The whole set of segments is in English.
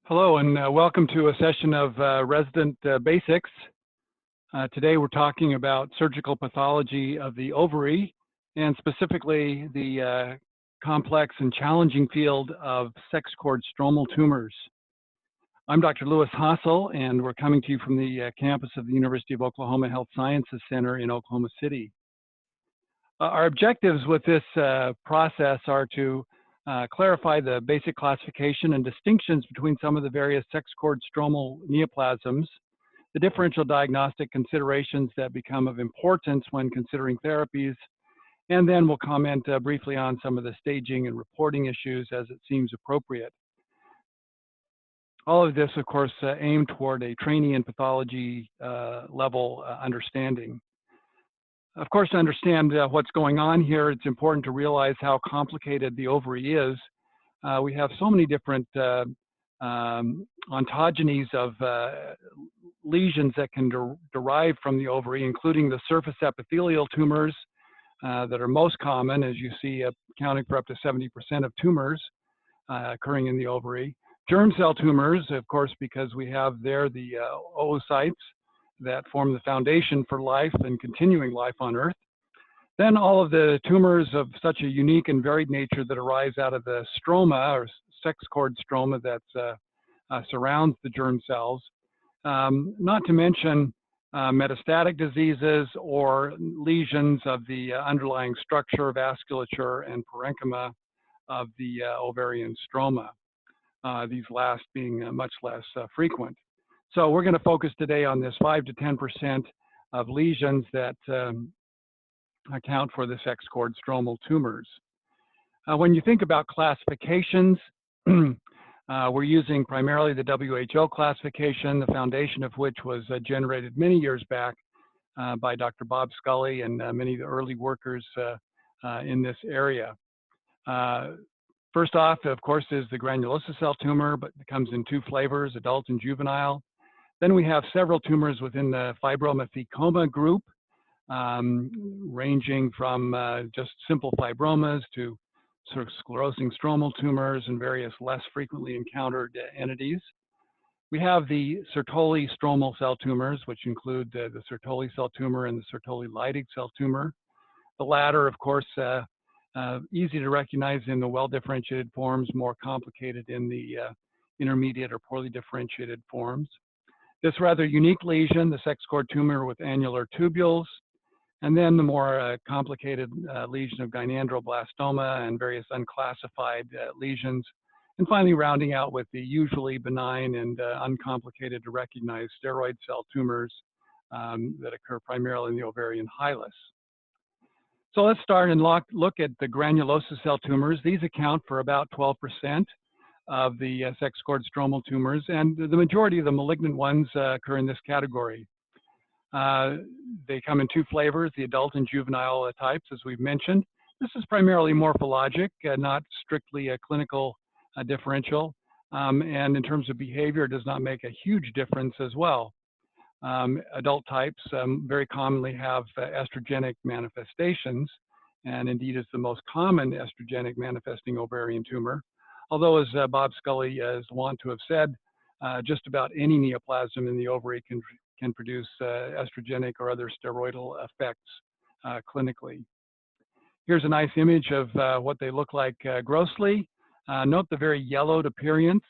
Hello, and welcome to a session of Resident Basics. Today we're talking about surgical pathology of the ovary, and specifically the complex and challenging field of sex cord stromal tumors. I'm Dr. Louis Hassel, and we're coming to you from the campus of the University of Oklahoma Health Sciences Center in Oklahoma City. Our objectives with this process are to clarify the basic classification and distinctions between some of the various sex cord stromal neoplasms, the differential diagnostic considerations that become of importance when considering therapies, and then we'll comment briefly on some of the staging and reporting issues as it seems appropriate. All of this, of course, aimed toward a trainee in pathology level understanding. Of course, to understand what's going on here, it's important to realize how complicated the ovary is. We have so many different ontogenies of lesions that can derive from the ovary, including the surface epithelial tumors that are most common, as you see, accounting for up to 70% of tumors occurring in the ovary. Germ cell tumors, of course, because we have there the oocytes that form the foundation for life and continuing life on Earth. Then all of the tumors of such a unique and varied nature that arise out of the stroma or sex cord stroma that surrounds the germ cells, not to mention metastatic diseases or lesions of the underlying structure, vasculature, and parenchyma of the ovarian stroma, these last being much less frequent. So we're going to focus today on this 5 to 10% of lesions that account for the sex cord stromal tumors. When you think about classifications, we're using primarily the WHO classification, the foundation of which was generated many years back by Dr. Bob Scully and many of the early workers in this area. First off, of course, is the granulosa cell tumor, but it comes in two flavors, adult and juvenile. Then we have several tumors within the fibromathecoma group, ranging from just simple fibromas to sort of sclerosing stromal tumors and various less frequently encountered entities. We have the Sertoli stromal cell tumors, which include the Sertoli cell tumor and the Sertoli Leydig cell tumor. The latter, of course, easy to recognize in the well-differentiated forms, more complicated in the intermediate or poorly differentiated forms. This rather unique lesion, the sex cord tumor with annular tubules, and then the more complicated lesion of gynandroblastoma and various unclassified lesions, and finally rounding out with the usually benign and uncomplicated to recognize steroid cell tumors that occur primarily in the ovarian hilus. So let's start and look at the granulosa cell tumors. These account for about 12% of the sex cord stromal tumors, and the majority of the malignant ones occur in this category. They come in two flavors, the adult and juvenile types, as we've mentioned. This is primarily morphologic, not strictly a clinical differential, and in terms of behavior, does not make a huge difference as well. Adult types very commonly have estrogenic manifestations, and indeed is the most common estrogenic manifesting ovarian tumor. Although, as Bob Scully is wont to have said, just about any neoplasm in the ovary can produce estrogenic or other steroidal effects clinically. Here's a nice image of what they look like grossly. Note the very yellowed appearance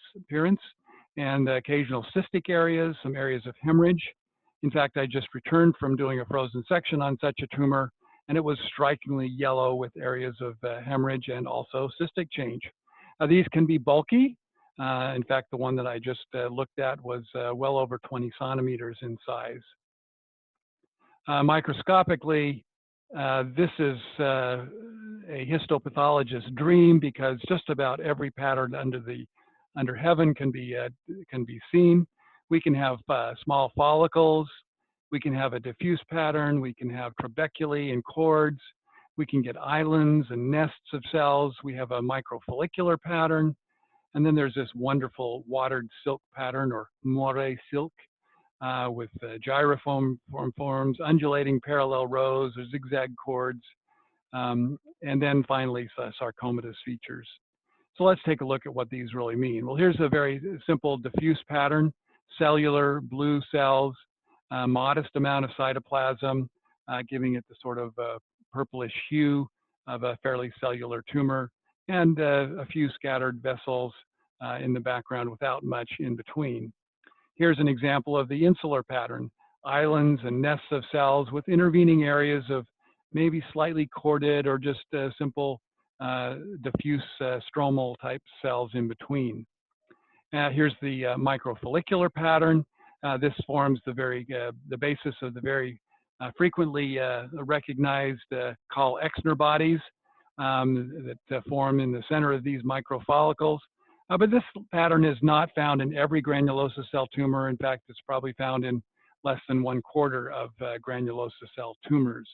and the occasional cystic areas, some areas of hemorrhage. In fact, I just returned from doing a frozen section on such a tumor, and it was strikingly yellow with areas of hemorrhage and also cystic change. These can be bulky. In fact, the one that I just looked at was well over 20 centimeters in size. Microscopically, this is a histopathologist's dream because just about every pattern under heaven can be seen. We can have small follicles. We can have a diffuse pattern. We can have trabeculae and cords. We can get islands and nests of cells. We have a microfollicular pattern. And then there's this wonderful watered silk pattern, or moire silk, with gyroform forms, undulating parallel rows, or zigzag cords, and then finally sarcomatous features. So let's take a look at what these really mean. Well, here's a very simple diffuse pattern: cellular, blue cells, modest amount of cytoplasm, giving it the sort of purplish hue of a fairly cellular tumor, and a few scattered vessels in the background without much in between. Here's an example of the insular pattern: islands and nests of cells with intervening areas of maybe slightly corded or just simple diffuse stromal type cells in between. Here's the microfollicular pattern. This forms the basis of the very frequently recognized Call-Exner bodies that form in the center of these microfollicles. But this pattern is not found in every granulosa cell tumor. In fact, it's probably found in less than 1/4 of granulosa cell tumors.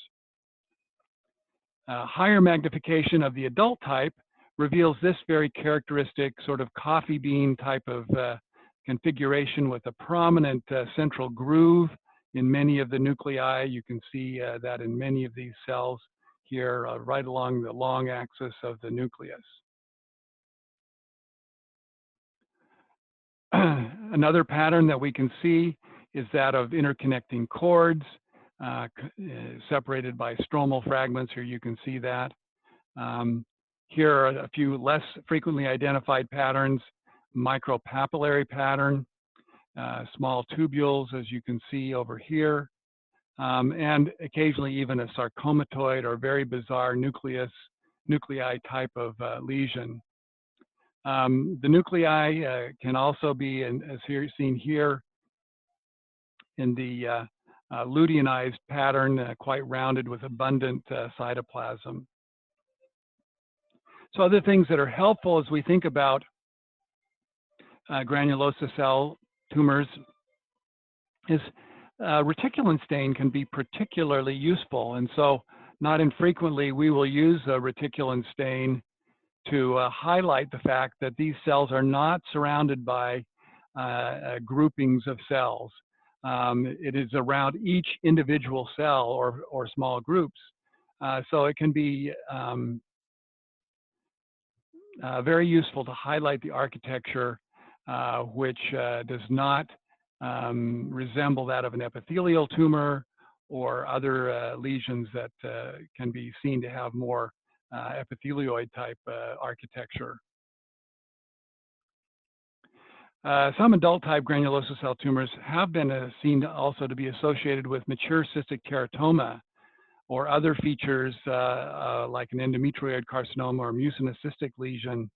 Higher magnification of the adult type reveals this very characteristic sort of coffee bean type of configuration with a prominent central groove in many of the nuclei. You can see that in many of these cells here, right along the long axis of the nucleus. Another pattern that we can see is that of interconnecting cords separated by stromal fragments. Here you can see that. Here are a few less frequently identified patterns: micropapillary pattern, small tubules, as you can see over here, and occasionally even a sarcomatoid or very bizarre nuclei type of lesion. The nuclei can also be, as seen here, in the luteinized pattern, quite rounded with abundant cytoplasm. So other things that are helpful as we think about granulosa cell tumors is reticulum stain can be particularly useful. And so not infrequently, we will use a reticulum stain to highlight the fact that these cells are not surrounded by groupings of cells. It is around each individual cell or small groups. So it can be very useful to highlight the architecture which does not resemble that of an epithelial tumor or other lesions that can be seen to have more epithelioid type architecture. Some adult type granulosa cell tumors have been seen also to be associated with mature cystic teratoma or other features like an endometrioid carcinoma or mucinous cystic lesion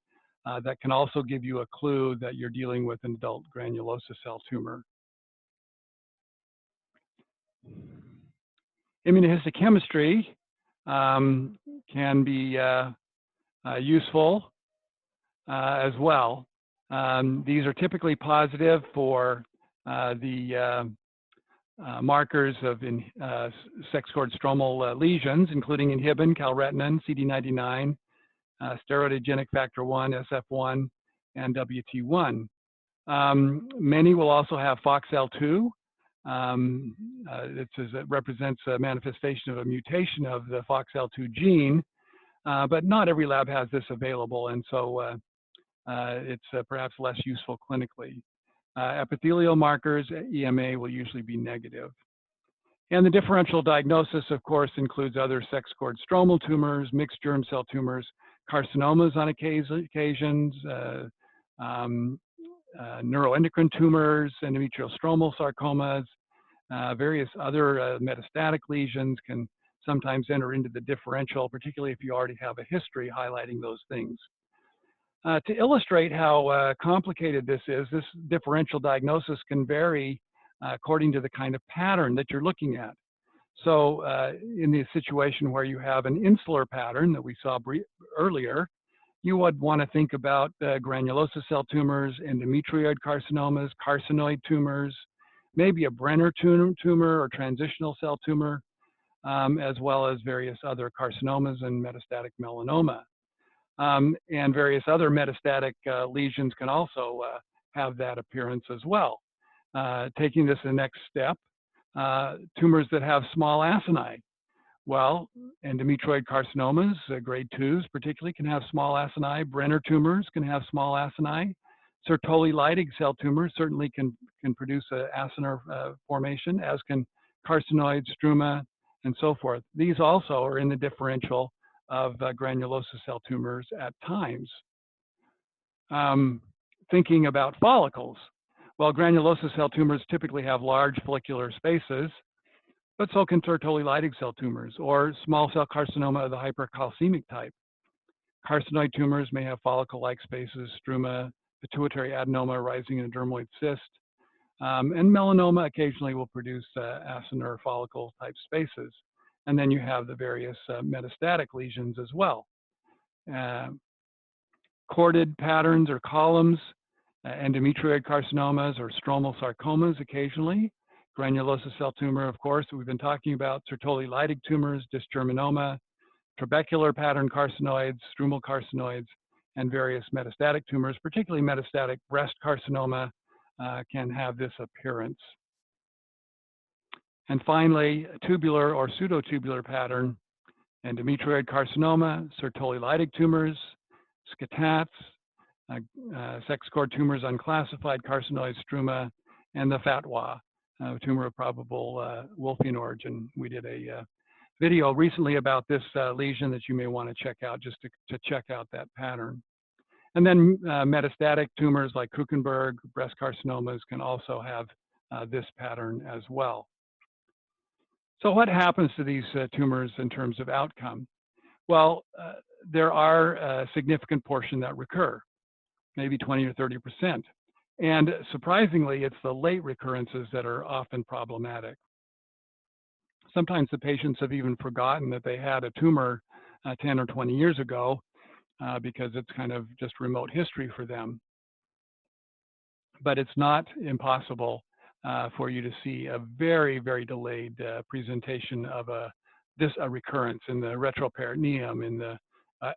that can also give you a clue that you're dealing with an adult granulosa cell tumor. Immunohistochemistry can be useful as well. These are typically positive for the markers of sex cord stromal lesions, including inhibin, calretinin, CD99, steroidogenic factor 1, SF1, and WT1. Many will also have FOXL2. It represents a manifestation of a mutation of the FOXL2 gene, but not every lab has this available, and so it's perhaps less useful clinically. Epithelial markers, EMA, will usually be negative. And the differential diagnosis, of course, includes other sex cord stromal tumors, mixed germ cell tumors, carcinomas on occasions, neuroendocrine tumors, endometrial stromal sarcomas, various other metastatic lesions can sometimes enter into the differential, particularly if you already have a history highlighting those things. To illustrate how complicated this is, this differential diagnosis can vary according to the kind of pattern that you're looking at. So in the situation where you have an insular pattern that we saw earlier, you would want to think about granulosa cell tumors, endometrioid carcinomas, carcinoid tumors, maybe a Brenner tumor or transitional cell tumor, as well as various other carcinomas and metastatic melanoma. And various other metastatic lesions can also have that appearance as well. Taking this the next step, tumors that have small acini. Well, endometrioid carcinomas, grade 2s particularly, can have small acini. Brenner tumors can have small acini. Sertoli Leydig cell tumors certainly can produce an acinar formation, as can carcinoid, struma, and so forth. These also are in the differential of granulosa cell tumors at times. Thinking about follicles, well, granulosa cell tumors typically have large follicular spaces, but so can Sertoli Leydig cell tumors or small cell carcinoma of the hypercalcemic type. Carcinoid tumors may have follicle-like spaces, struma, pituitary adenoma arising in a dermoid cyst, and melanoma occasionally will produce acinar follicle-type spaces. And then you have the various metastatic lesions as well. Corded patterns or columns, endometrioid carcinomas or stromal sarcomas occasionally. Granulosa cell tumor, of course, we've been talking about. Sertoli Leydig tumors, dysgerminoma, trabecular pattern carcinoids, strumal carcinoids, and various metastatic tumors, particularly metastatic breast carcinoma, can have this appearance. And finally, tubular or pseudotubular pattern, endometrioid carcinoma, Sertoli Leydig tumors, scatats, sex cord tumors unclassified, carcinoid struma, and the fatwa, tumor of probable Wolffian origin. We did a video recently about this lesion that you may want to check out just to check out that pattern. And then metastatic tumors like Kuchenberg, breast carcinomas can also have this pattern as well. So what happens to these tumors in terms of outcome? Well, there are a significant portion that recur, maybe 20 or 30%. And surprisingly, it's the late recurrences that are often problematic. Sometimes the patients have even forgotten that they had a tumor 10 or 20 years ago because it's kind of just remote history for them. But it's not impossible for you to see a very, very delayed presentation of a recurrence in the retroperitoneum, in the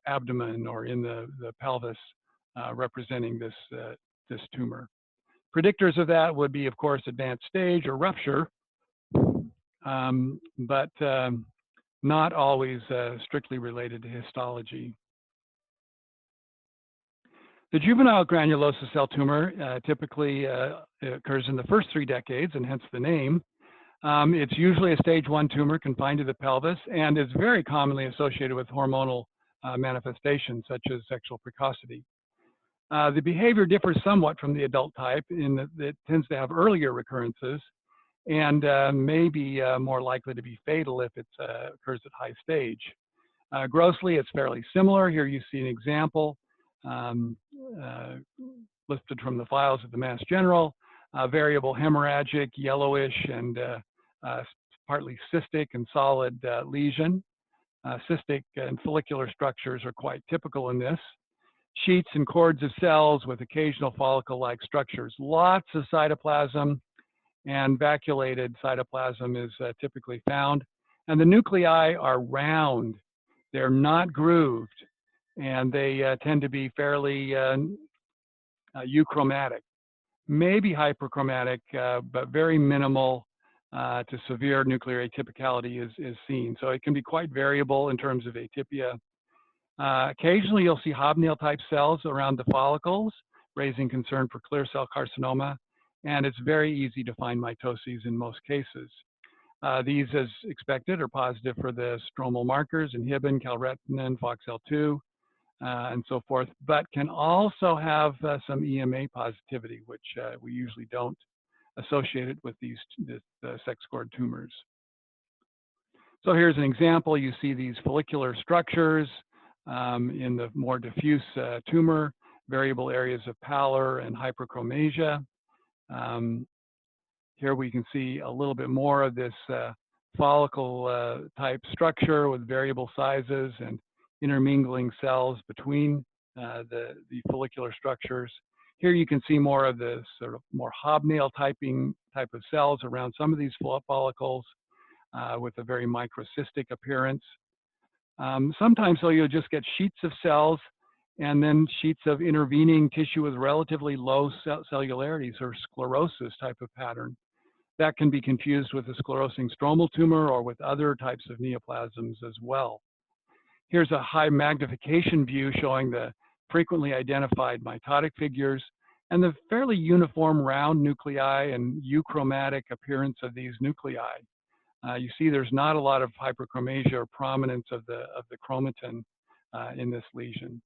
abdomen, or in the pelvis representing this tumor. Predictors of that would be, of course, advanced stage or rupture, but not always strictly related to histology. The juvenile granulosa cell tumor typically occurs in the first 3 decades, and hence the name. It's usually a stage 1 tumor confined to the pelvis, and is very commonly associated with hormonal manifestations such as sexual precocity. The behavior differs somewhat from the adult type in that it tends to have earlier recurrences and may be more likely to be fatal if it occurs at high stage. Grossly, it's fairly similar. Here you see an example listed from the files of the Mass General, variable hemorrhagic, yellowish, and partly cystic and solid lesion. Cystic and follicular structures are quite typical in this. Sheets and cords of cells with occasional follicle-like structures. Lots of cytoplasm, and vacuolated cytoplasm is typically found. And the nuclei are round. They're not grooved, and they tend to be fairly euchromatic. Maybe hyperchromatic, but very minimal to severe nuclear atypicality is seen. So it can be quite variable in terms of atypia. Occasionally, you'll see hobnail type cells around the follicles, raising concern for clear cell carcinoma, and it's very easy to find mitoses in most cases. These, as expected, are positive for the stromal markers, inhibin, calretinin, FOXL2, and so forth, but can also have some EMA positivity, which we usually don't associate it with the sex cord tumors. So here's an example. You see these follicular structures in the more diffuse tumor, variable areas of pallor and hyperchromasia. Here we can see a little bit more of this follicle type structure with variable sizes and intermingling cells between the follicular structures. Here you can see more of the sort of more hobnail type of cells around some of these follicles with a very microcystic appearance. Sometimes though, you'll just get sheets of cells and then sheets of intervening tissue with relatively low cellularities or sclerosis type of pattern. that can be confused with a sclerosing stromal tumor or with other types of neoplasms as well. Here's a high magnification view showing the frequently identified mitotic figures and the fairly uniform round nuclei and euchromatic appearance of these nuclei. You see there's not a lot of hyperchromasia or prominence of the chromatin in this lesion.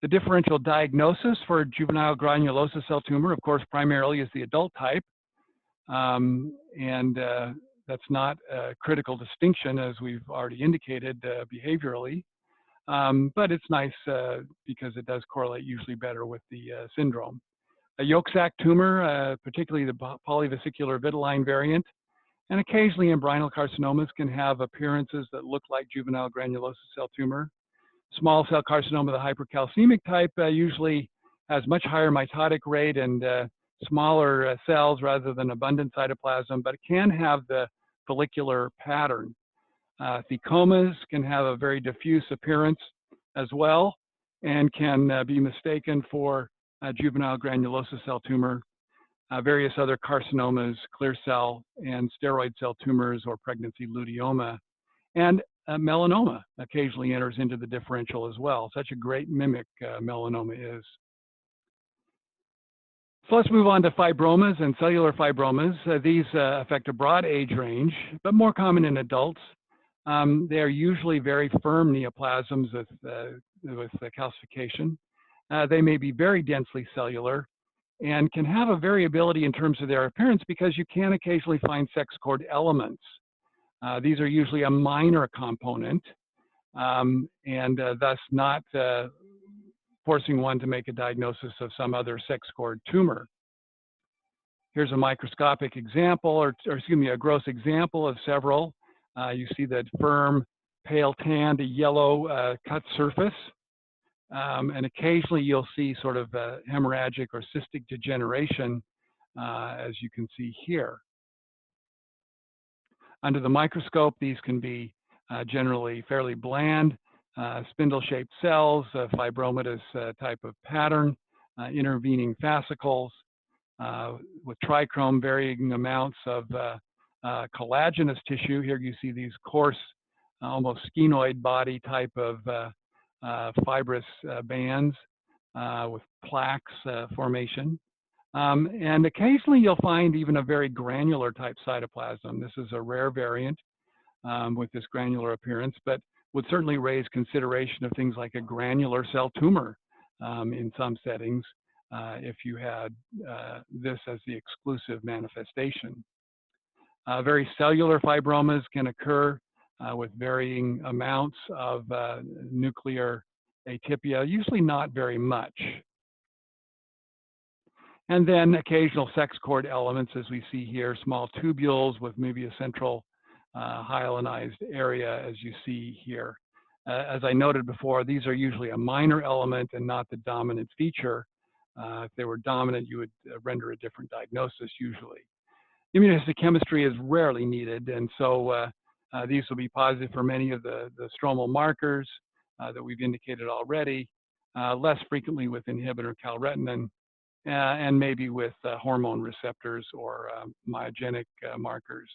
The differential diagnosis for juvenile granulosa cell tumor, of course, primarily is the adult type. That's not a critical distinction, as we've already indicated behaviorally. But it's nice because it does correlate usually better with the syndrome. A yolk sac tumor, particularly the polyvesicular vitelline variant, and occasionally embryonal carcinomas can have appearances that look like juvenile granulosa cell tumor. Small cell carcinoma, the hypercalcemic type, usually has much higher mitotic rate and smaller cells rather than abundant cytoplasm, but it can have the follicular pattern. Thecomas can have a very diffuse appearance as well and can be mistaken for juvenile granulosa cell tumor. Various other carcinomas, clear cell and steroid cell tumors or pregnancy luteoma, and melanoma occasionally enters into the differential as well. Such a great mimic melanoma is. So let's move on to fibromas and cellular fibromas. These affect a broad age range, but more common in adults. They are usually very firm neoplasms with calcification. They may be very densely cellular and can have a variability in terms of their appearance because you can occasionally find sex cord elements. These are usually a minor component and thus not forcing one to make a diagnosis of some other sex cord tumor. Here's a microscopic example, or excuse me, a gross example of several. You see that firm, pale tan to yellow cut surface. And occasionally you'll see sort of hemorrhagic or cystic degeneration, as you can see here. Under the microscope, these can be generally fairly bland, spindle-shaped cells, fibromatous type of pattern, intervening fascicles, with trichrome, varying amounts of collagenous tissue. Here you see these coarse, almost sphenoid body type of fibrous bands with plaques formation. And occasionally you'll find even a very granular type cytoplasm. This is a rare variant with this granular appearance, but would certainly raise consideration of things like a granular cell tumor in some settings if you had this as the exclusive manifestation. Very cellular fibromas can occur with varying amounts of nuclear atypia, usually not very much. And then occasional sex cord elements, as we see here, small tubules with maybe a central hyalinized area, as you see here. As I noted before, these are usually a minor element and not the dominant feature. If they were dominant, you would render a different diagnosis usually. Immunohistochemistry is rarely needed, and so these will be positive for many of the stromal markers that we've indicated already, less frequently with inhibitor calretinin, and maybe with hormone receptors or myogenic markers.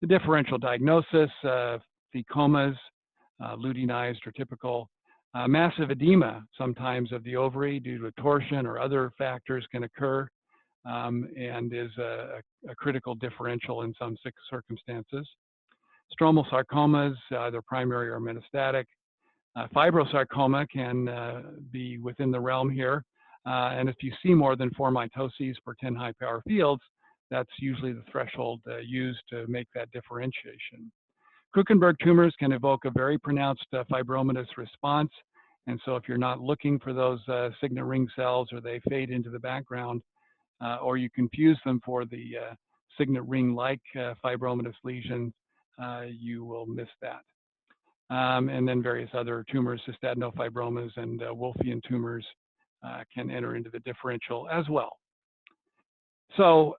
The differential diagnosis, thecomas, luteinized or typical, massive edema sometimes of the ovary due to torsion or other factors can occur and is a critical differential in some circumstances. Stromal sarcomas, either primary or metastatic. Fibrosarcoma can be within the realm here. And if you see more than 4 mitoses per 10 high power fields, that's usually the threshold used to make that differentiation. Krukenberg tumors can evoke a very pronounced fibromatous response. And so if you're not looking for those signet ring cells or they fade into the background, or you confuse them for the signet ring-like fibromatous lesions, you will miss that. And then various other tumors, cystadenofibromas and Wolffian tumors can enter into the differential as well. So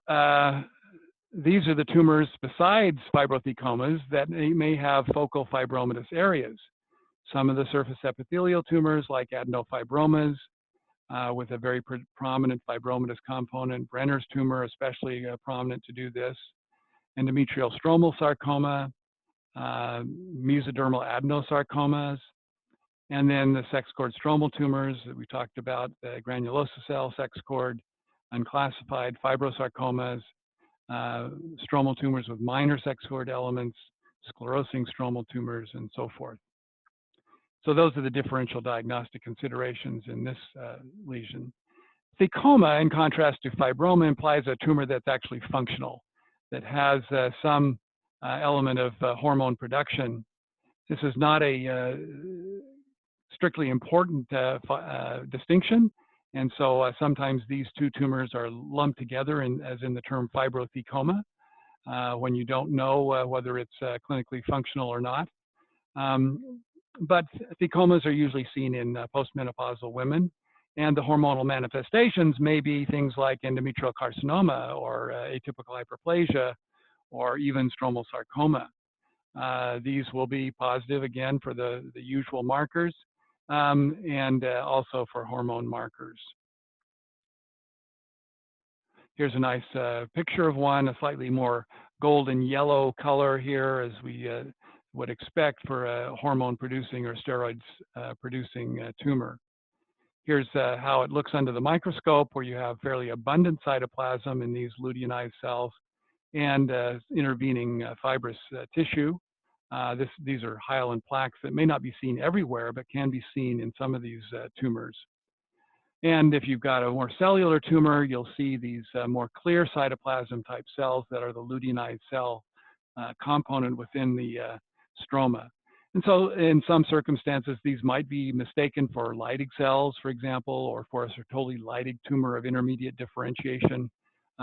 these are the tumors besides fibrothecomas that may have focal fibromatous areas. Some of the surface epithelial tumors like adenofibromas, with a very prominent fibromatous component. Brenner's tumor, especially prominent to do this. Endometrial stromal sarcoma, mesodermal adenosarcomas, and then the sex cord stromal tumors that we talked about, the granulosa cell sex cord, unclassified fibrosarcomas, stromal tumors with minor sex cord elements, sclerosing stromal tumors, and so forth. So those are the differential diagnostic considerations in this lesion. Thecoma, in contrast to fibroma, implies a tumor that's actually functional, that has some element of hormone production. This is not a strictly important distinction, and so sometimes these two tumors are lumped together, as in the term fibrothecoma, when you don't know whether it's clinically functional or not. But thecomas are usually seen in postmenopausal women, and the hormonal manifestations may be things like endometrial carcinoma or atypical hyperplasia or even stromal sarcoma. These will be positive again for the usual markers and also for hormone markers. Here's a nice picture of one, a slightly more golden yellow color here, as we would expect for a hormone producing or steroids producing tumor. Here's how it looks under the microscope, where you have fairly abundant cytoplasm in these luteinized cells and intervening fibrous tissue. These are hyaline plaques that may not be seen everywhere, but can be seen in some of these tumors. And if you've got a more cellular tumor, you'll see these more clear cytoplasm type cells that are the luteinized cell component within the stroma. And so in some circumstances, these might be mistaken for Leydig cells, for example, or for a Sertoli Leydig tumor of intermediate differentiation.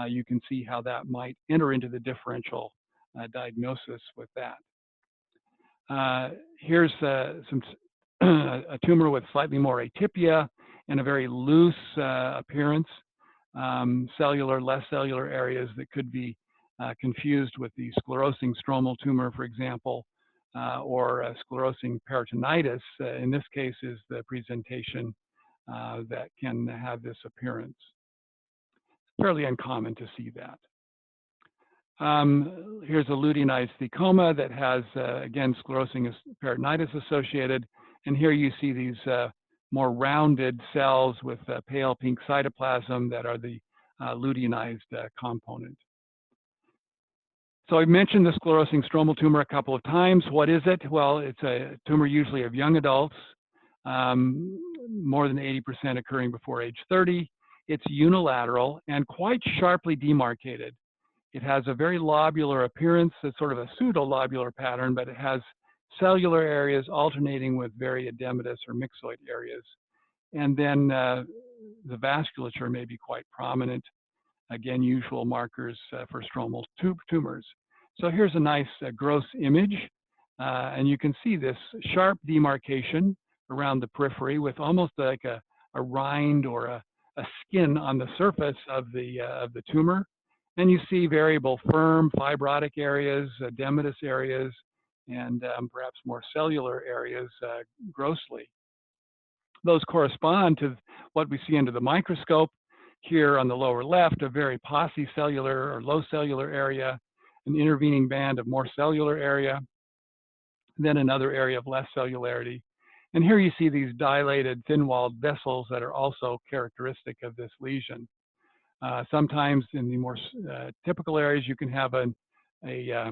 You can see how that might enter into the differential diagnosis with that. Here's a tumor with slightly more atypia and a very loose appearance, cellular, less cellular areas that could be confused with the sclerosing stromal tumor, for example, or sclerosing peritonitis. In this case is the presentation that can have this appearance. Fairly uncommon to see that. Here's a luteinized thecoma that has, again, sclerosing peritonitis associated. And here you see these more rounded cells with pale pink cytoplasm that are the luteinized component. So I mentioned the sclerosing stromal tumor a couple of times. What is it? Well, it's a tumor usually of young adults, more than 80% occurring before age 30. It's unilateral and quite sharply demarcated. It has a very lobular appearance. It's sort of a pseudo-lobular pattern, but it has cellular areas alternating with very edematous or myxoid areas. And then the vasculature may be quite prominent. Again, usual markers for stromal tumors. So here's a nice gross image, and you can see this sharp demarcation around the periphery with almost like a rind or a skin on the surface of the tumor. And you see variable firm fibrotic areas, edematous areas, and perhaps more cellular areas grossly. Those correspond to what we see under the microscope. Here on the lower left, a very paucicellular or low cellular area, an intervening band of more cellular area, then another area of less cellularity. And here you see these dilated, thin-walled vessels that are also characteristic of this lesion. Sometimes in the more typical areas, you can have a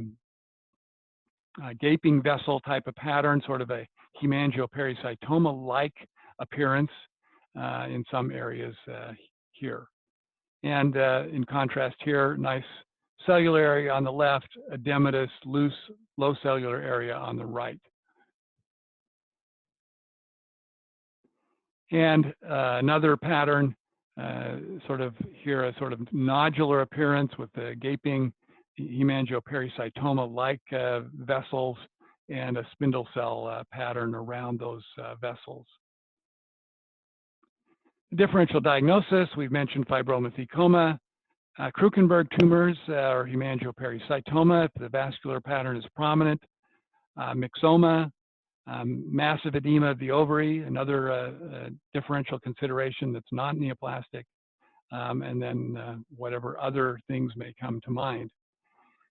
gaping vessel type of pattern, sort of a hemangiopericytoma-like appearance in some areas here. And in contrast here, nice cellular area on the left, edematous, loose, low cellular area on the right. And another pattern, sort of here, a sort of nodular appearance with the gaping hemangiopericytoma-like vessels and a spindle cell pattern around those vessels. Differential diagnosis, we've mentioned fibroma thecoma. Krukenberg tumors or hemangiopericytoma, if the vascular pattern is prominent. Myxoma, Massive edema of the ovary, another differential consideration that's not neoplastic, and then whatever other things may come to mind.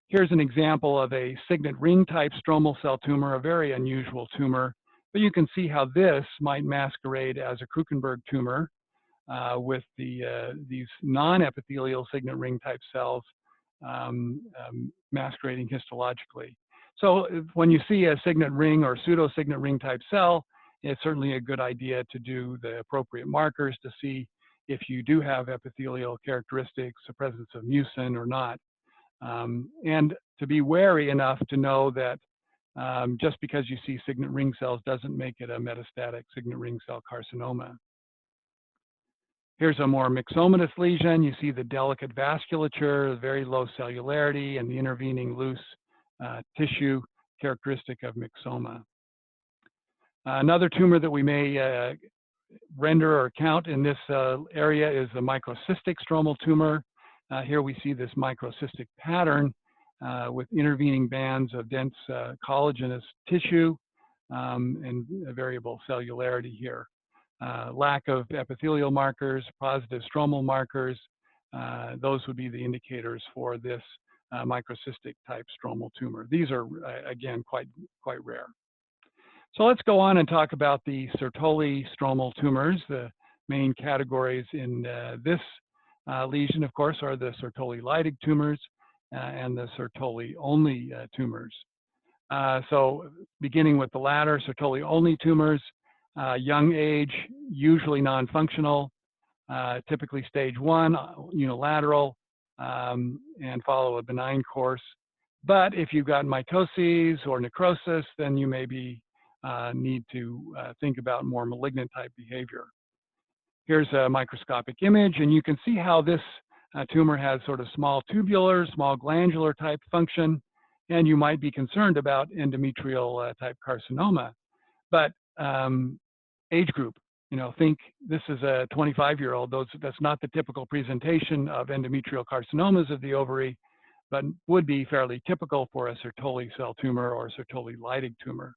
Here's an example of a signet ring type stromal cell tumor, a very unusual tumor, but you can see how this might masquerade as a Krukenberg tumor with these non-epithelial signet ring type cells masquerading histologically. So when you see a signet ring or pseudo signet ring type cell, it's certainly a good idea to do the appropriate markers to see if you do have epithelial characteristics, the presence of mucin or not. And to be wary enough to know that just because you see signet ring cells doesn't make it a metastatic signet ring cell carcinoma. Here's a more myxomatous lesion. You see the delicate vasculature, very low cellularity, and the intervening loose tissue characteristic of myxoma. Another tumor that we may render or count in this area is the microcystic stromal tumor. Here we see this microcystic pattern with intervening bands of dense collagenous tissue and a variable cellularity here. Lack of epithelial markers, positive stromal markers, those would be the indicators for this microcystic type stromal tumor. These are, again, quite rare. So let's go on and talk about the Sertoli stromal tumors. The main categories in this lesion, of course, are the Sertoli-Leidig tumors and the Sertoli-only tumors. So beginning with the latter, Sertoli-only tumors, young age, usually non-functional, typically stage 1, unilateral, and follow a benign course. But if you've got mitoses or necrosis, then you maybe need to think about more malignant type behavior. Here's a microscopic image, and you can see how this tumor has sort of small tubular, small glandular type function, and you might be concerned about endometrial type carcinoma. But age group, think this is a 25-year-old. That's not the typical presentation of endometrial carcinomas of the ovary, but would be fairly typical for a Sertoli cell tumor or Sertoli-Leidig tumor.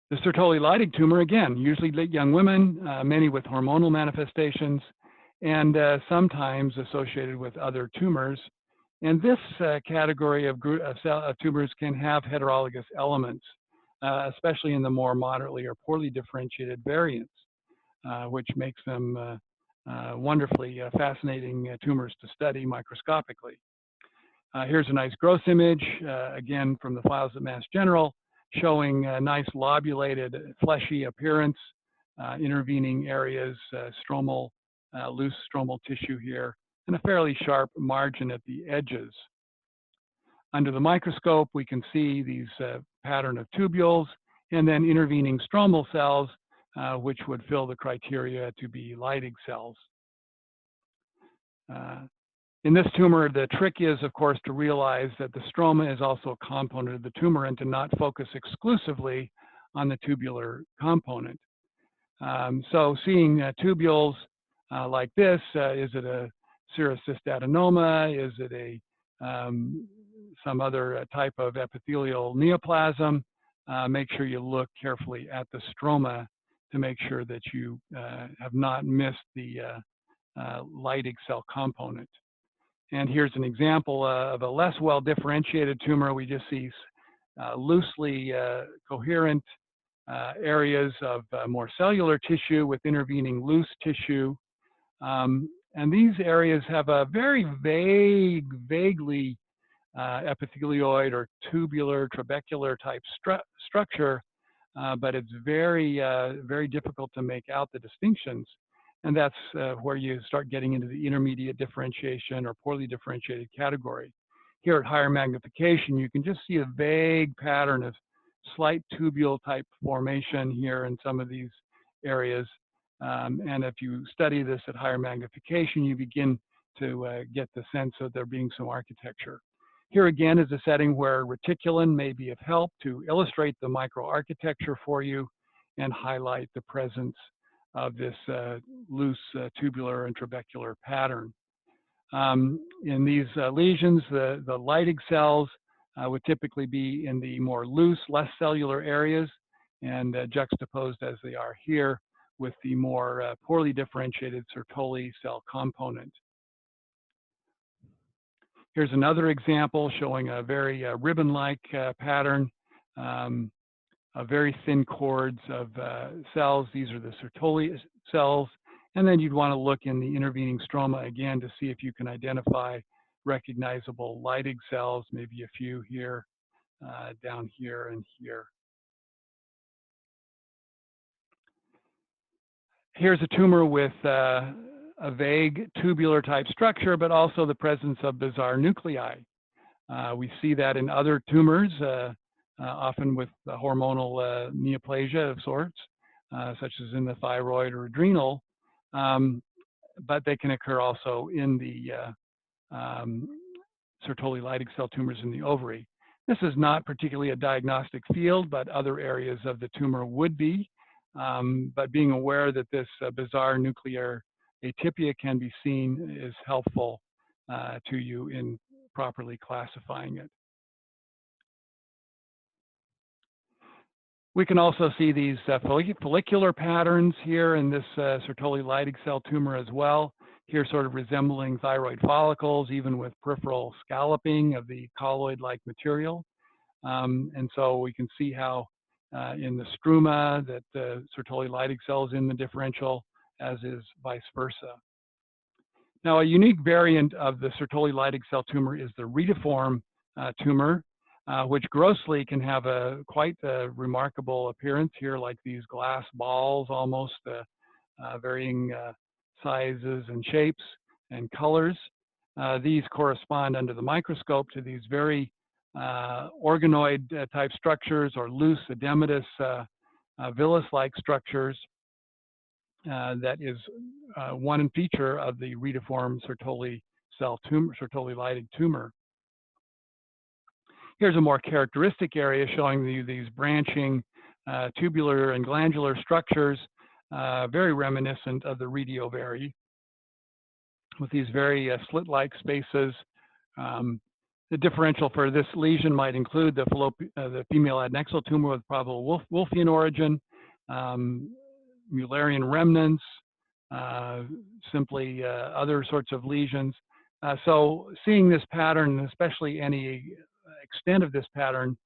The Sertoli-Leidig tumor, again, usually young women, many with hormonal manifestations, and sometimes associated with other tumors. And this category of tumors can have heterologous elements, especially in the more moderately or poorly differentiated variants, which makes them wonderfully fascinating tumors to study microscopically. Here's a nice gross image, again, from the files at Mass General, showing a nice lobulated, fleshy appearance, intervening areas, stromal, loose stromal tissue here, and a fairly sharp margin at the edges. Under the microscope, we can see these pattern of tubules and then intervening stromal cells, which would fill the criteria to be Leidig cells. In this tumor, the trick is, of course, to realize that the stroma is also a component of the tumor and to not focus exclusively on the tubular component. So seeing tubules like this, is it a serous cystadenoma? Is it some other type of epithelial neoplasm? Make sure you look carefully at the stroma to make sure that you have not missed the Leidig cell component. And here's an example of a less well differentiated tumor. We just see loosely coherent areas of more cellular tissue with intervening loose tissue. And these areas have a very vaguely epithelioid or tubular, trabecular type structure, but it's very difficult to make out the distinctions. And that's where you start getting into the intermediate differentiation or poorly differentiated category. Here at higher magnification, you can just see a vague pattern of slight tubule type formation here in some of these areas. And if you study this at higher magnification, you begin to get the sense of there being some architecture. Here again is a setting where reticulin may be of help to illustrate the microarchitecture for you and highlight the presence of this loose tubular and trabecular pattern. In these lesions, the Leidig cells would typically be in the more loose, less cellular areas, and juxtaposed as they are here with the more poorly differentiated Sertoli cell component. Here's another example showing a very ribbon-like pattern, very thin cords of cells. These are the Sertoli cells. And then you'd want to look in the intervening stroma again to see if you can identify recognizable Leydig cells, maybe a few here, down here, and here. Here's a tumor with a vague tubular type structure, but also the presence of bizarre nuclei. We see that in other tumors, often with hormonal neoplasia of sorts, such as in the thyroid or adrenal, but they can occur also in the Sertoli Leydig cell tumors in the ovary. This is not particularly a diagnostic field, but other areas of the tumor would be. But being aware that this bizarre nuclear atypia can be seen is helpful to you in properly classifying it. We can also see these follicular patterns here in this Sertoli Leydig cell tumor as well. Here sort of resembling thyroid follicles, even with peripheral scalloping of the colloid-like material. And so we can see how in the struma that the Sertoli Leydig cell is in the differential, as is vice versa. Now, a unique variant of the Sertoli Leydig cell tumor is the retiform tumor, which grossly can have a quite remarkable appearance here, like these glass balls, almost varying sizes and shapes and colors. These correspond under the microscope to these very organoid type structures or loose edematous villus-like structures that is one feature of the retiform Sertoli cell tumor, Sertoli Leydig tumor. Here's a more characteristic area showing you these branching tubular and glandular structures, very reminiscent of the Ovary, with these very slit-like spaces. The differential for this lesion might include the female adnexal tumor with probable Wolffian origin, Mullerian remnants, simply other sorts of lesions. So seeing this pattern, especially any extent of this pattern,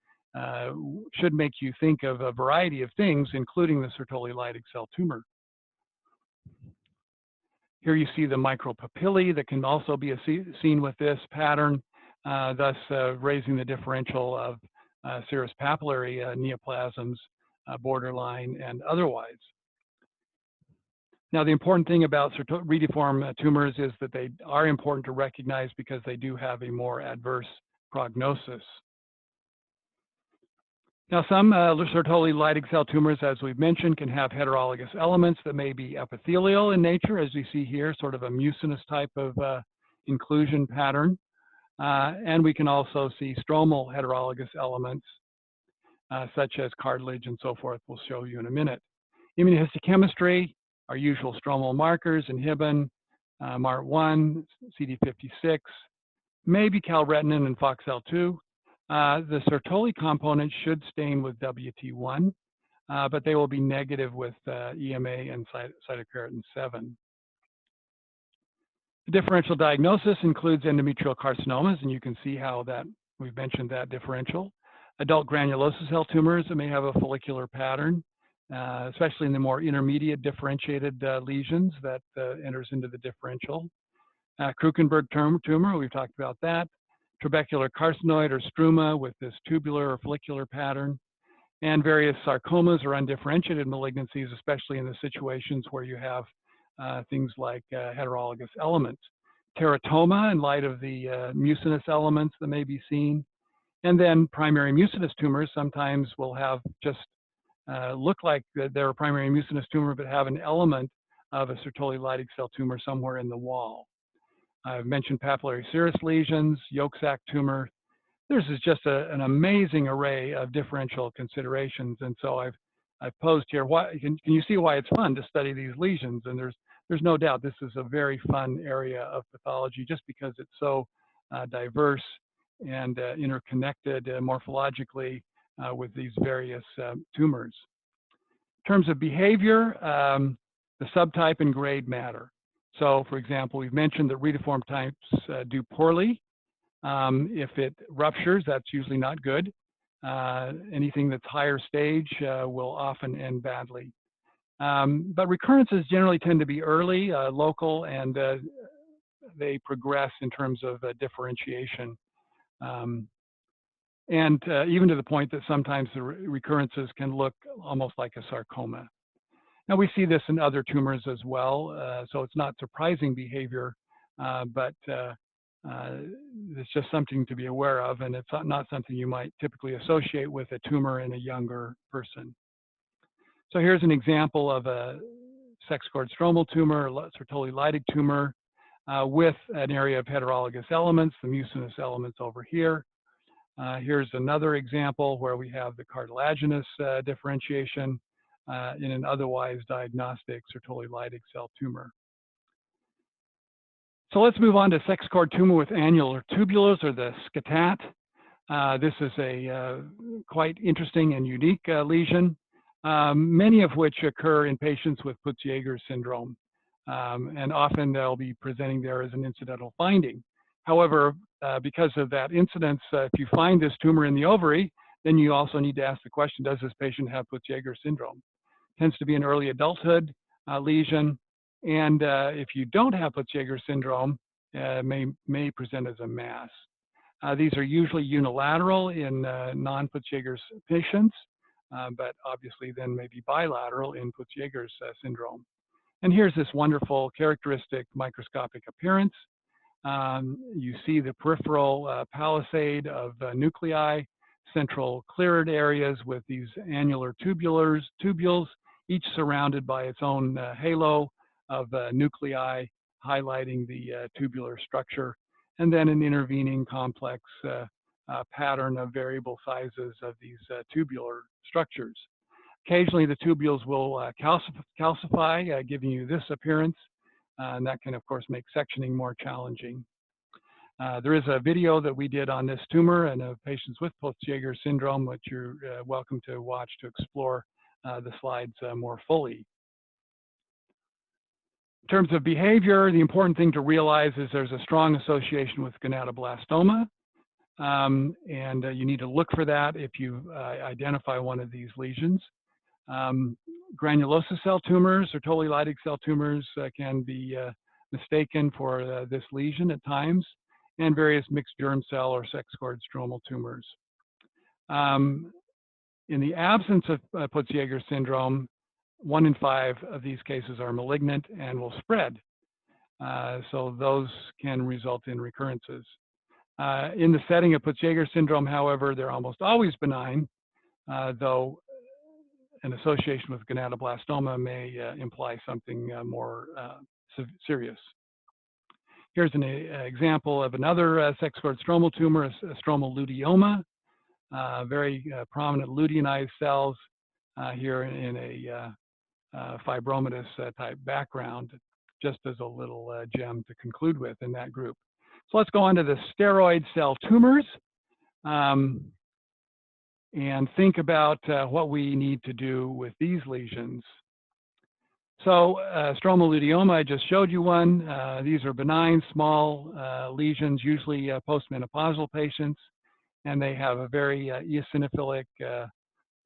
should make you think of a variety of things, including the Sertoli Leydig cell tumor. Here you see the micropapillae that can also be seen with this pattern, thus raising the differential of serous papillary neoplasms, borderline and otherwise. Now, the important thing about retiform tumors is that they are important to recognize because they do have a more adverse prognosis. Now, some Sertoli Leydig cell tumors, as we've mentioned, can have heterologous elements that may be epithelial in nature, as we see here, sort of a mucinous type of inclusion pattern. And we can also see stromal heterologous elements, such as cartilage and so forth. We'll show you in a minute. Immunohistochemistry, our usual stromal markers, inhibin, MART1, CD56, maybe calretinin and FOXL2. The Sertoli component should stain with WT1, but they will be negative with EMA and cytokeratin 7. The differential diagnosis includes endometrial carcinomas, and you can see how that we've mentioned that differential. Adult granulosa cell tumors that may have a follicular pattern, especially in the more intermediate differentiated lesions that enters into the differential. Krukenberg tumor, we've talked about that. Trabecular carcinoid or struma with this tubular or follicular pattern, and various sarcomas or undifferentiated malignancies, especially in the situations where you have things like heterologous elements. Teratoma in light of the mucinous elements that may be seen. And then primary mucinous tumors sometimes will have just look like they're a primary mucinous tumor, but have an element of a Sertoli Leydig cell tumor somewhere in the wall. I've mentioned papillary serous lesions, yolk sac tumor. This is just an amazing array of differential considerations. And so I've posed here, can you see why it's fun to study these lesions? And there's no doubt this is a very fun area of pathology just because it's so diverse interconnected morphologically with these various tumors. In terms of behavior, the subtype and grade matter. So, for example, we've mentioned that retiform types do poorly. If it ruptures, that's usually not good. Anything that's higher stage will often end badly. But recurrences generally tend to be early, local, and they progress in terms of differentiation. And even to the point that sometimes the recurrences can look almost like a sarcoma. Now, we see this in other tumors as well, so it's not surprising behavior, but it's just something to be aware of, and it's not something you might typically associate with a tumor in a younger person. So here's an example of a sex cord stromal tumor, Sertoli lytic tumor, with an area of heterologous elements, the mucinous elements over here. Here's another example where we have the cartilaginous differentiation in an otherwise diagnostic Sertoli lytic cell tumor. So let's move on to sex cord tumor with annular tubules, or the SCTAT. This is a quite interesting and unique lesion, many of which occur in patients with Peutz-Jeghers syndrome. And often they'll be presenting there as an incidental finding. However, because of that incidence, if you find this tumor in the ovary, then you also need to ask the question, does this patient have Peutz-Jeghers syndrome? Tends to be an early adulthood lesion. And if you don't have Peutz-Jeghers syndrome, may present as a mass. These are usually unilateral in non-Peutz-Jeghers patients, but obviously then may be bilateral in Peutz-Jeghers syndrome. And here's this wonderful characteristic microscopic appearance. You see the peripheral palisade of nuclei, central cleared areas with these annular tubules, each surrounded by its own halo of nuclei, highlighting the tubular structure, and then an intervening complex pattern of variable sizes of these tubular structures. Occasionally, the tubules will calcify, giving you this appearance, and that can, of course, make sectioning more challenging. There is a video that we did on this tumor and of patients with Peutz-Jeghers syndrome, which you're welcome to watch to explore the slides more fully. In terms of behavior, the important thing to realize is there's a strong association with gonatoblastoma, and you need to look for that if you identify one of these lesions. Granulosa cell tumors or Sertoli lytic cell tumors can be mistaken for this lesion at times, and various mixed germ cell or sex cord stromal tumors. In the absence of Peutz-Jeghers syndrome, 1 in 5 of these cases are malignant and will spread. So those can result in recurrences. In the setting of Peutz-Jeghers syndrome, however, they're almost always benign, though an association with gonatoblastoma may imply something more serious. Here's an example of another sex cord stromal tumor, a stromal luteoma, very prominent luteinized cells here in a fibromatous type background, just as a little gem to conclude with in that group. So let's go on to the steroid cell tumors and think about what we need to do with these lesions. So stromal luteoma, I just showed you one. These are benign, small lesions, usually postmenopausal patients, and they have a very eosinophilic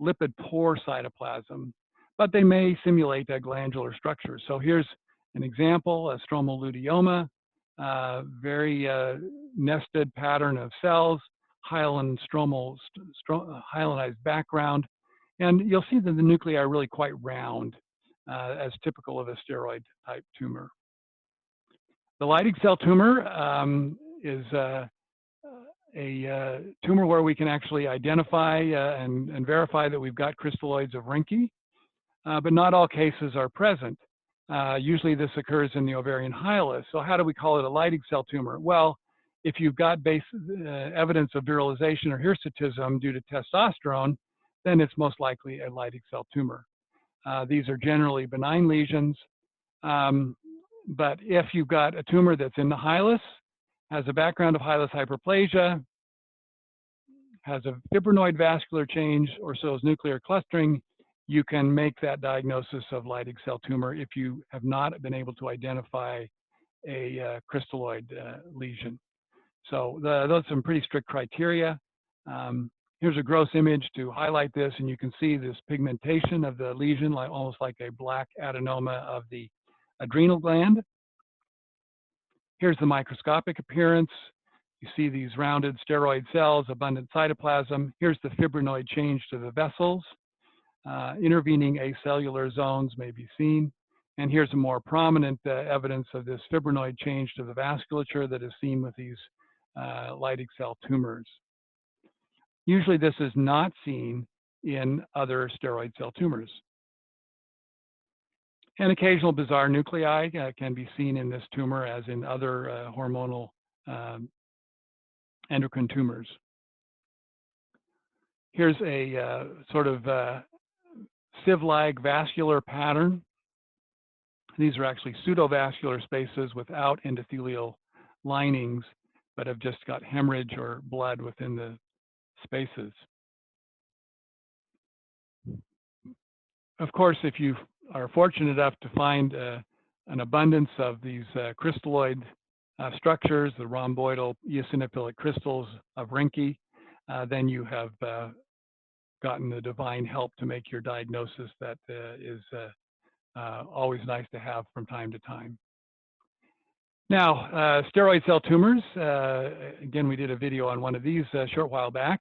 lipid poor cytoplasm, but they may simulate a glandular structure. So here's an example, a stromal luteoma, very nested pattern of cells, hyaline hyalinized background, and you'll see that the nuclei are really quite round, as typical of a steroid type tumor. The lytic cell tumor is a tumor where we can actually identify and verify that we've got crystalloids of Rinke, but not all cases are present. Usually this occurs in the ovarian hilus. So how do we call it a lytic cell tumor? Well, if you've got evidence of virilization or hirsutism due to testosterone, then it's most likely a lytic cell tumor. These are generally benign lesions, but if you've got a tumor that's in the hilus, has a background of hilus hyperplasia, has a fibrinoid vascular change or shows nuclear clustering, you can make that diagnosis of Leydig cell tumor if you have not been able to identify a crystalloid lesion. So those are some pretty strict criteria. Here's a gross image to highlight this, and you can see this pigmentation of the lesion, almost like a black adenoma of the adrenal gland. Here's the microscopic appearance. You see these rounded steroid cells, abundant cytoplasm. Here's the fibrinoid change to the vessels. Intervening acellular zones may be seen. And here's a more prominent evidence of this fibrinoid change to the vasculature that is seen with these Leydig cell tumors. Usually this is not seen in other steroid cell tumors. And occasional bizarre nuclei can be seen in this tumor as in other hormonal endocrine tumors. Here's a sort of sieve-like vascular pattern. These are actually pseudovascular spaces without endothelial linings, but have just got hemorrhage or blood within the spaces. Of course, if you are fortunate enough to find an abundance of these crystalloid structures, the rhomboidal eosinophilic crystals of Rinke, then you have gotten the divine help to make your diagnosis that is always nice to have from time to time. Now, steroid cell tumors, again, we did a video on one of these a short while back.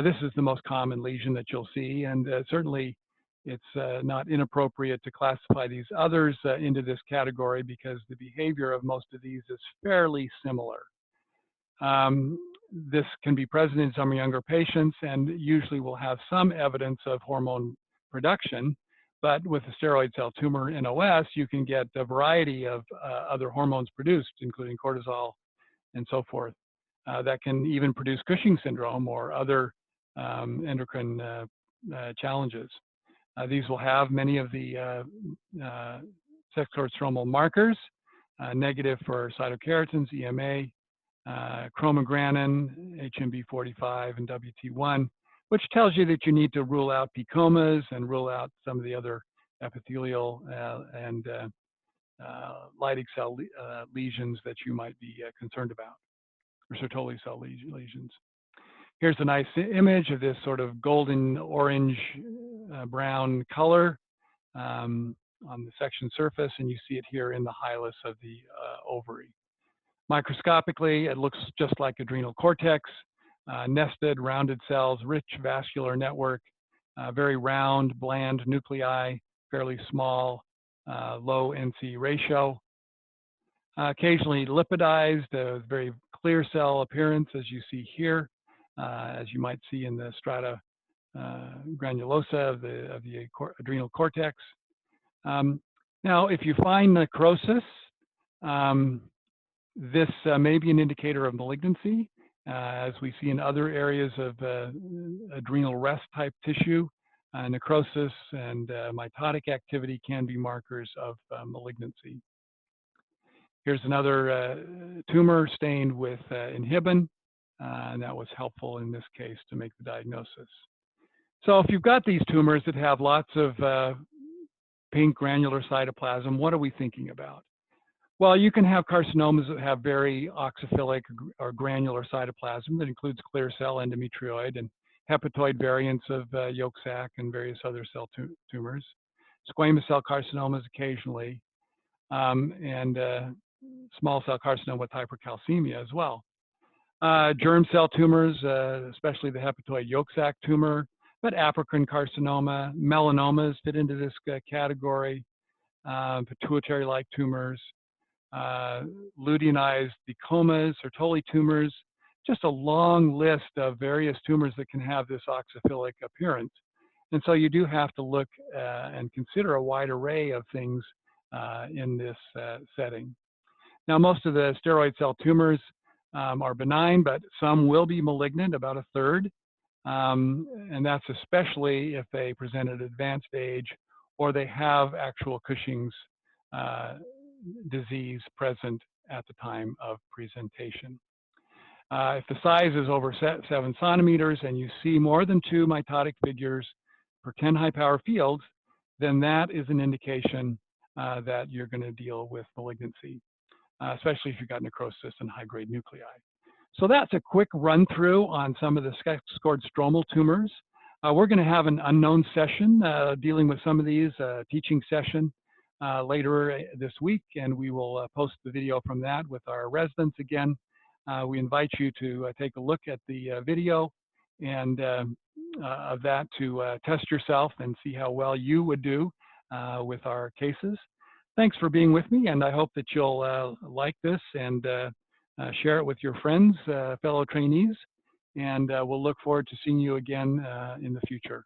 This is the most common lesion that you'll see, and certainly it's not inappropriate to classify these others into this category because the behavior of most of these is fairly similar. This can be present in some younger patients and usually will have some evidence of hormone production, but with a steroid cell tumor in OS, you can get a variety of other hormones produced, including cortisol and so forth, that can even produce Cushing syndrome or other endocrine challenges. These will have many of the sex-cord stromal markers, negative for cytokeratins, EMA, chromogranin, HMB45, and WT1, which tells you that you need to rule out picomas and rule out some of the other epithelial and Leydig cell lesions that you might be concerned about, or Sertoli cell lesions. Here's a nice image of this sort of golden orange brown color on the section surface, and you see it here in the hilus of the ovary. Microscopically, it looks just like adrenal cortex, nested, rounded cells, rich vascular network, very round, bland nuclei, fairly small, low NC ratio. Occasionally lipidized, very clear cell appearance, as you see here, as you might see in the strata granulosa of the adrenal cortex. Now, if you find necrosis, this may be an indicator of malignancy, as we see in other areas of adrenal rest type tissue. Necrosis and mitotic activity can be markers of malignancy. Here's another tumor stained with inhibin, and that was helpful in this case to make the diagnosis. So if you've got these tumors that have lots of pink granular cytoplasm, what are we thinking about? Well, you can have carcinomas that have very oxophilic or granular cytoplasm that includes clear cell endometrioid and hepatoid variants of yolk sac and various other cell tumors, squamous cell carcinomas occasionally, and small cell carcinoma with hypercalcemia as well. Germ cell tumors, especially the hepatoid yolk sac tumor, but apocrine carcinoma, melanomas fit into this category, pituitary-like tumors, luteinized picomas, Sertoli tumors, just a long list of various tumors that can have this oxophilic appearance. And so you do have to look and consider a wide array of things in this setting. Now, most of the steroid cell tumors are benign, but some will be malignant, about a third. And that's especially if they present at advanced age or they have actual Cushing's disease present at the time of presentation. If the size is over 7 centimeters and you see more than 2 mitotic figures per 10 high-power fields, then that is an indication that you're going to deal with malignancy, especially if you've got necrosis and high-grade nuclei. So that's a quick run-through on some of the scored stromal tumors. We're going to have an unknown session dealing with some of these, teaching session later this week, and we will post the video from that with our residents again. We invite you to take a look at the video and of that to test yourself and see how well you would do with our cases. Thanks for being with me, and I hope that you'll like this and share it with your friends, fellow trainees, and we'll look forward to seeing you again in the future.